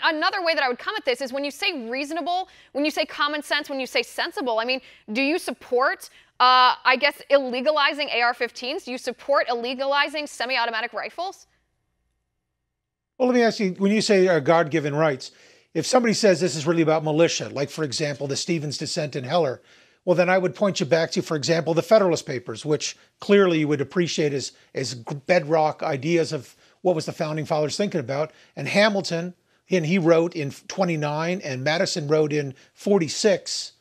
another way that I would come at this is when you say reasonable, when you say common sense, when you say sensible, I mean, do you support, I guess, illegalizing AR-15s? Do you support illegalizing semi-automatic rifles? Well, let me ask you, when you say God-given rights, if somebody says this is really about militia, like, for example, the Stevens dissent in Heller, well, then I would point you back to, for example, the Federalist Papers, which clearly you would appreciate as bedrock ideas of what was the Founding Fathers thinking about. And Hamilton, and he wrote in 29, and Madison wrote in 46,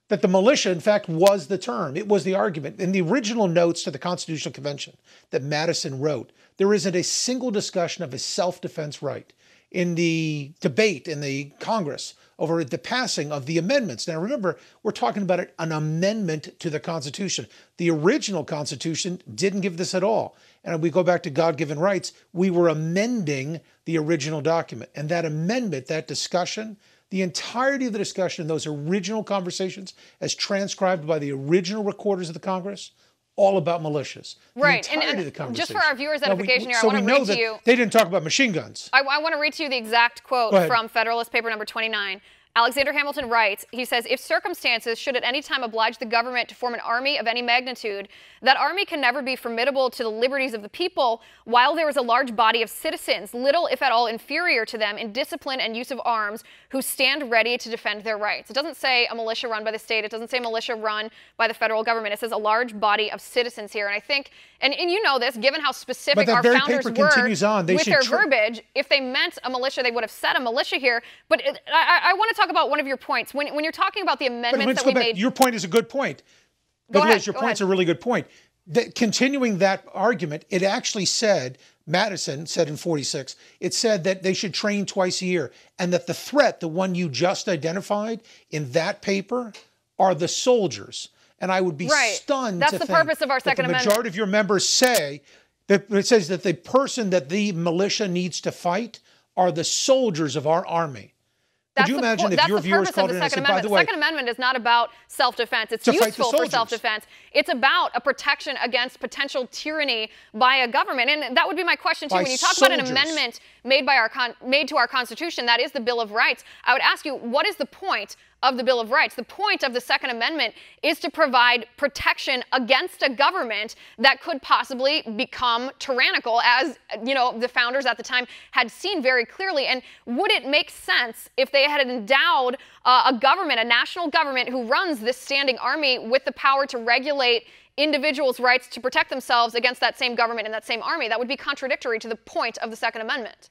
that the militia, in fact, was the term. It was the argument. In the original notes to the Constitutional Convention that Madison wrote, there isn't a single discussion of a self-defense right. In the debate in the Congress over the passing of the amendments. Now, remember, we're talking about an amendment to the Constitution. The original Constitution didn't give this at all. And we go back to God-given rights, we were amending the original document. And that amendment, that discussion, the entirety of the discussion in those original conversations, as transcribed by the original recorders of the Congress, all about militias. Right, and just for our viewers' edification here, I want to read to you. They didn't talk about machine guns. I want to read to you the exact quote from Federalist Paper number 29. Alexander Hamilton writes, he says, if circumstances should at any time oblige the government to form an army of any magnitude, that army can never be formidable to the liberties of the people, while there is a large body of citizens, little if at all inferior to them in discipline and use of arms, who stand ready to defend their rights. It doesn't say a militia run by the state. It doesn't say militia run by the federal government. It says a large body of citizens here. And I think, and you know this, given how specific our founders were with their verbiage, if they meant a militia, they would have said a militia here. But I want to talk about one of your points. When you're talking about the amendments that we made. Your point is a good point. Go ahead. Your point's a really good point. Continuing that argument, it actually said, Madison said in 46, it said that they should train twice a year and that the threat, the one you just identified in that paper, are the soldiers. And I would be stunned to think the purpose of our Second Amendment. The majority of your members say that it says that the person that the militia needs to fight are the soldiers of our army. Could you imagine if your viewers called in and said, by the way, the Second Amendment is not about self-defense. It's useful for self-defense. It's about a protection against potential tyranny by a government. And that would be my question, too. When you talk about an amendment made to our Constitution, that is the Bill of Rights, I would ask you, what is the point of the Bill of Rights? The point of the Second Amendment is to provide protection against a government that could possibly become tyrannical, as the founders at the time had seen very clearly. And would it make sense if they had endowed a government, a national government who runs this standing army, with the power to regulate individuals' rights to protect themselves against that same government and that same army? That would be contradictory to the point of the Second Amendment.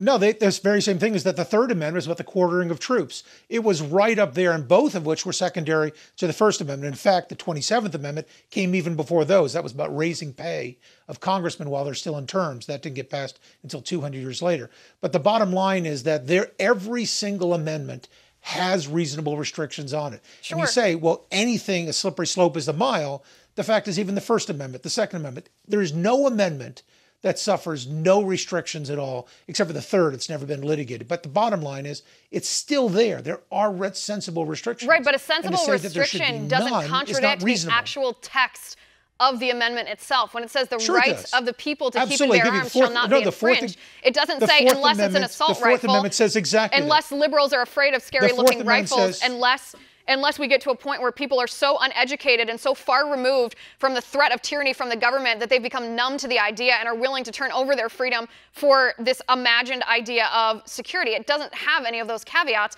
No, this very same thing is that the Third Amendment is about the quartering of troops. It was right up there, and both of which were secondary to the First Amendment. In fact, the 27th Amendment came even before those. That was about raising pay of congressmen while they're still in terms. That didn't get passed until 200 years later. But the bottom line is that every single amendment has reasonable restrictions on it. Sure. And you say, well, anything, a slippery slope is a mile. The fact is, even the First Amendment, the Second Amendment, there is no amendment that suffers no restrictions at all, except for the third. It's never been litigated. But the bottom line is, it's still there. There are sensible restrictions. Right, but a sensible restriction doesn't contradict the actual text of the amendment itself. When it says the rights of the people to keep and bear arms shall not be infringed, it doesn't say unless it's an assault rifle. The Fourth Amendment says exactly unless liberals are afraid of scary-looking rifles, unless we get to a point where people are so uneducated and so far removed from the threat of tyranny from the government that they've become numb to the idea and are willing to turn over their freedom for this imagined idea of security. It doesn't have any of those caveats.